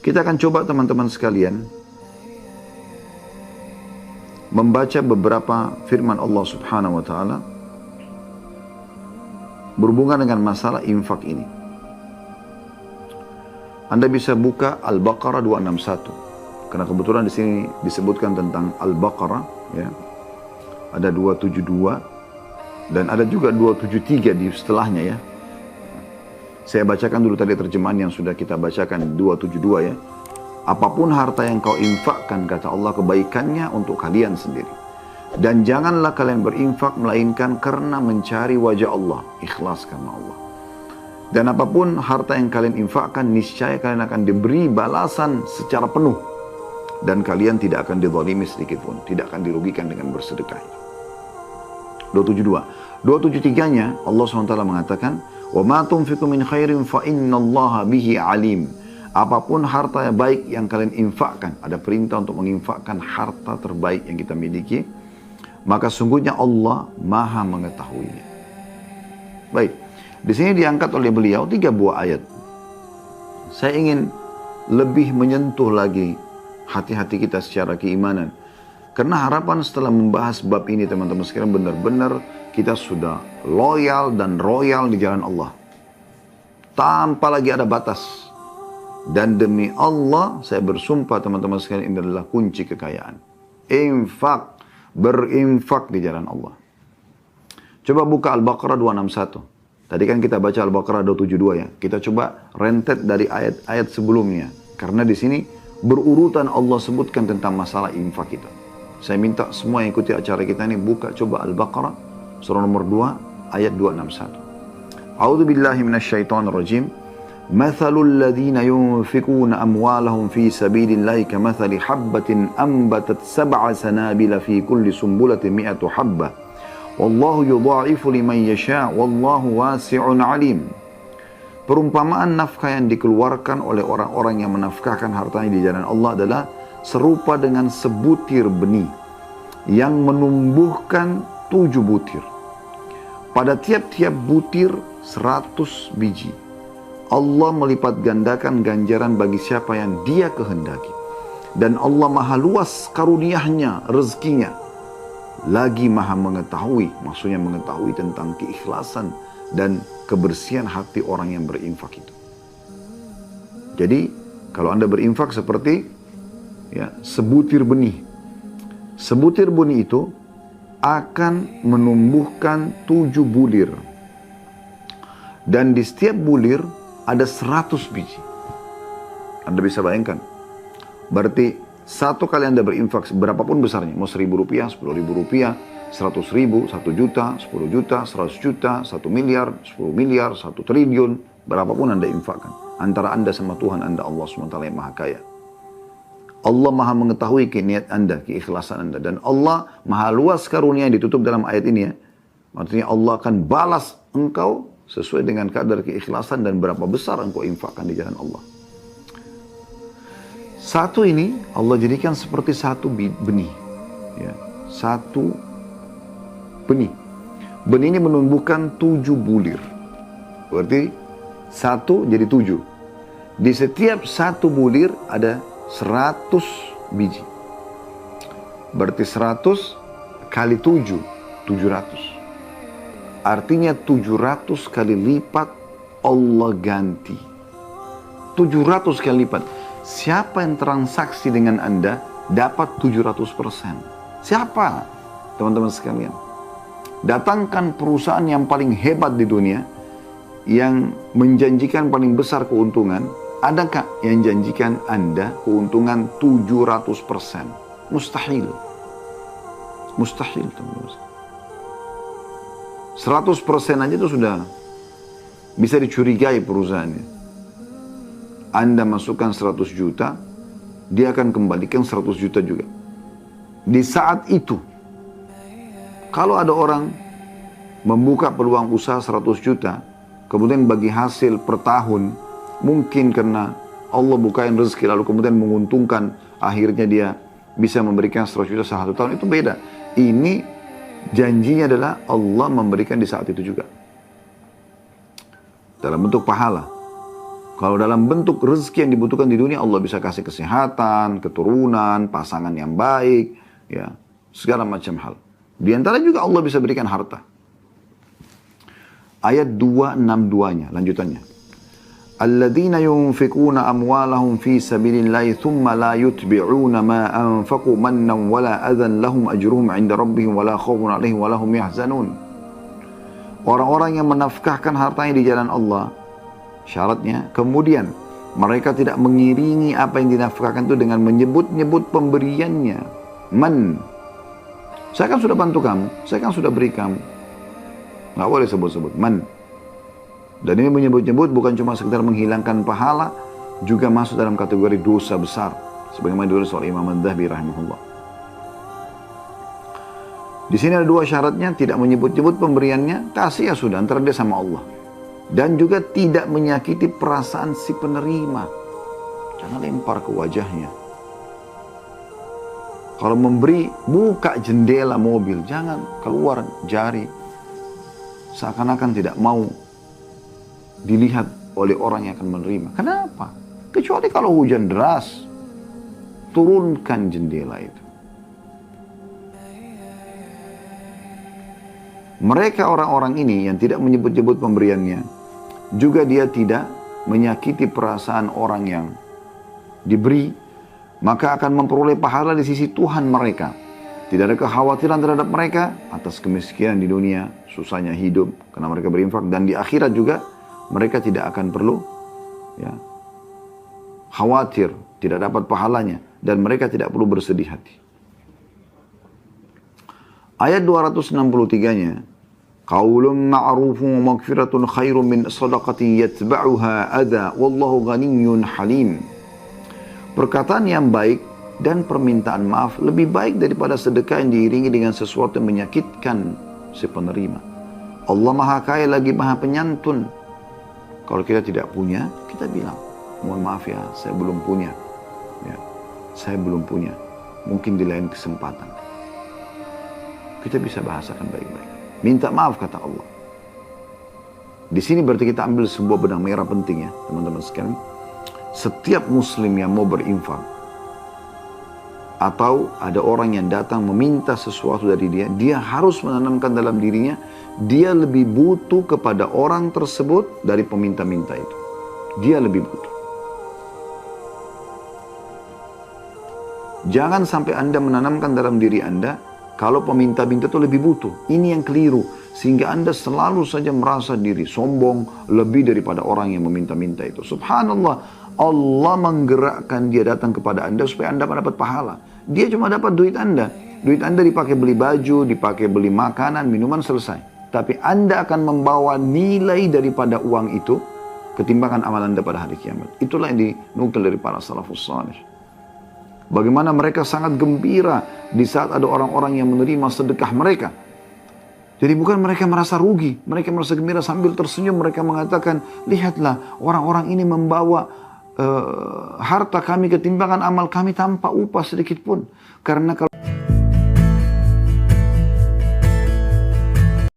Kita akan coba teman-teman sekalian membaca beberapa firman Allah Subhanahu wa taala berhubungan dengan masalah infak ini. Anda bisa buka Al-Baqarah 261. Karena kebetulan di sini disebutkan tentang Al-Baqarah, ya. Ada 272 dan ada juga 273 di setelahnya, ya. Saya bacakan dulu tadi terjemahan yang sudah kita bacakan 272, ya. Apapun harta yang kau infakkan, kata Allah, kebaikannya untuk kalian sendiri. Dan janganlah kalian berinfak melainkan karena mencari wajah Allah, ikhlas karena Allah. Dan apapun harta yang kalian infakkan, niscaya kalian akan diberi balasan secara penuh. Dan kalian tidak akan dizalimi sedikit pun, tidak akan dirugikan dengan bersedekah. 272. 273-nya Allah SWT mengatakan, وَمَا تُنْفِقُ مِنْ خَيْرٍ فَإِنَّ اللَّهَ بِهِ عَلِيمٌ. Apapun harta yang baik yang kalian infakkan, ada perintah untuk menginfakkan harta terbaik yang kita miliki, maka sungguhnya Allah Maha mengetahuinya. Baik, di sini diangkat oleh beliau 3 buah ayat. Saya ingin lebih menyentuh lagi hati-hati kita secara keimanan. Karena harapan setelah membahas bab ini teman-teman sekalian, benar-benar kita sudah loyal dan royal di jalan Allah. Tanpa lagi ada batas. Dan demi Allah, saya bersumpah teman-teman sekalian, ini adalah kunci kekayaan. Infak, berinfak di jalan Allah. Coba buka Al-Baqarah 261. Tadi kan kita baca Al-Baqarah 272, ya. Kita coba rentet dari ayat-ayat sebelumnya. Karena di sini berurutan Allah sebutkan tentang masalah infak kita. Saya minta semua yang ikuti acara kita ini buka coba Al-Baqarah surah nomor 2 ayat 261. A'udzubillahi minasyaitonirrajim. Mathalul ladzina yunfikuna amwalahum fi sabilillahi kamathali habbatin ambatat sab'a sanabila fi kulli sumbulatin mi'atu habbah. Wallahu yudha'ifu liman yasha' wallahu wasi'un 'alim. Perumpamaan nafkah yang dikeluarkan oleh orang-orang yang menafkahkan hartanya di jalan Allah adalah serupa dengan sebutir benih yang menumbuhkan 7 butir. Pada tiap-tiap butir 100 biji. Allah melipat gandakan ganjaran bagi siapa yang Dia kehendaki. Dan Allah maha luas karuniahnya, rezekinya. Lagi maha mengetahui, maksudnya mengetahui tentang keikhlasan dan kebersihan hati orang yang berinfak itu. Jadi, kalau Anda berinfak seperti ya, sebutir benih. Sebutir benih itu akan menumbuhkan 7 bulir. Dan di setiap bulir ada 100 biji. Anda bisa bayangkan. Berarti satu kali Anda berinfak berapapun besarnya. Mau 1.000 rupiah, 10.000 rupiah, 100.000, 1 juta, 10 juta, 100 juta, 1 miliar, 10 miliar, 1 triliun. Berapapun Anda infakkan. Antara Anda sama Tuhan Anda, Allah SWT yang Maha Kaya. Allah maha mengetahui niat Anda, keikhlasan Anda. Dan Allah maha luas karunia yang ditutup dalam ayat ini, ya. Maksudnya Allah akan balas engkau sesuai dengan kadar keikhlasan dan berapa besar engkau infakkan di jalan Allah. Satu ini Allah jadikan seperti satu benih. Ya. Satu benih. Benih ini menumbuhkan 7 bulir. Berarti 1 jadi 7. Di setiap 1 bulir ada 100 biji. Berarti 100 kali 7, 700. Artinya 700 kali lipat Allah ganti. 700 kali lipat. Siapa yang transaksi dengan Anda dapat 700%. Siapa? Teman-teman sekalian. Datangkan perusahaan yang paling hebat di dunia, yang menjanjikan paling besar keuntungan. Adakah yang janjikan Anda keuntungan 700%? Mustahil. Mustahil, teman-teman. 100% aja itu sudah bisa dicurigai perusahaannya. Anda masukkan 100 juta, dia akan kembalikan 100 juta juga. Di saat itu, kalau ada orang membuka peluang usaha 100 juta, kemudian bagi hasil per tahun, mungkin karena Allah bukain rezeki lalu kemudian menguntungkan, akhirnya dia bisa memberikan 100 juta 1 tahun, itu beda. Ini janjinya adalah Allah memberikan di saat itu juga. Dalam bentuk pahala. Kalau dalam bentuk rezeki yang dibutuhkan di dunia, Allah bisa kasih kesehatan, keturunan, pasangan yang baik, ya, segala macam hal. Di antara juga Allah bisa berikan harta. Ayat 262-nya, lanjutannya. Alladzina yunfikuna amwalahum fi sabilillahi thumma la yutbi'una ma anfaqu mannan wala adhan lahum ajruhum 'inda rabbihim wala khaufun 'alaihim wala hum yahzanun. Orang-orang yang menafkahkan hartanya di jalan Allah, syaratnya, kemudian mereka tidak mengiringi apa yang dinafkahkan itu dengan menyebut-nyebut pemberiannya. Man, saya kan sudah bantu kamu, saya kan sudah beri kamu. Nggak boleh sebut-sebut, man. Dan ini menyebut-nyebut bukan cuma sekedar menghilangkan pahala, juga masuk dalam kategori dosa besar. Sebagaimana ditulis oleh Imam Adz-Dzahabi rahimahullah. Di sini ada dua syaratnya, tidak menyebut-nyebut pemberiannya, kasih ya sudah, antara dia sama Allah. Dan juga tidak menyakiti perasaan si penerima. Jangan lempar ke wajahnya. Kalau memberi, buka jendela mobil. Jangan keluar jari. Seakan-akan tidak mau dilihat oleh orang yang akan menerima. Kenapa? Kecuali kalau hujan deras. Turunkan jendela itu. Mereka orang-orang ini yang tidak menyebut-nyebut pemberiannya, juga dia tidak menyakiti perasaan orang yang diberi, maka akan memperoleh pahala di sisi Tuhan mereka. Tidak ada kekhawatiran terhadap mereka atas kemiskinan di dunia, susahnya hidup karena mereka berinfak, dan di akhirat juga mereka tidak akan perlu ya, khawatir tidak dapat pahalanya, dan mereka tidak perlu bersedih hati. Ayat 263-nya, qaulun ma'rufun wa maghfiratun khairun min sadaqatin yatba'uha adha wallahu ghaniyyun halim. Perkataan yang baik dan permintaan maaf lebih baik daripada sedekah yang diiringi dengan sesuatu yang menyakitkan si penerima. Allah Maha Kaya lagi Maha Penyantun. Kalau kita tidak punya, kita bilang, mohon maaf ya, saya belum punya. Ya, saya belum punya. Mungkin di lain kesempatan. Kita bisa bahasakan baik-baik. Minta maaf kata Allah. Di sini berarti kita ambil sebuah benang merah penting ya, teman-teman sekalian. Setiap muslim yang mau berinfak, atau ada orang yang datang meminta sesuatu dari dia, dia harus menanamkan dalam dirinya, dia lebih butuh kepada orang tersebut dari peminta-minta itu. Dia lebih butuh. Jangan sampai Anda menanamkan dalam diri Anda, kalau peminta-minta itu lebih butuh. Ini yang keliru. Sehingga Anda selalu saja merasa diri sombong lebih daripada orang yang meminta-minta itu. Subhanallah. Allah menggerakkan dia datang kepada Anda supaya Anda mendapat pahala. Dia cuma dapat duit Anda. Duit Anda dipakai beli baju, dipakai beli makanan, minuman, selesai. Tapi Anda akan membawa nilai daripada uang itu ketimbangan amal Anda pada hari kiamat. Itulah yang dinukil dari para salafus salih. Bagaimana mereka sangat gembira di saat ada orang-orang yang menerima sedekah mereka. Jadi bukan mereka merasa rugi, mereka merasa gembira sambil tersenyum. Mereka mengatakan, lihatlah orang-orang ini membawa harta kami ketimbangan amal kami tanpa upah sedikit pun. Karena kalau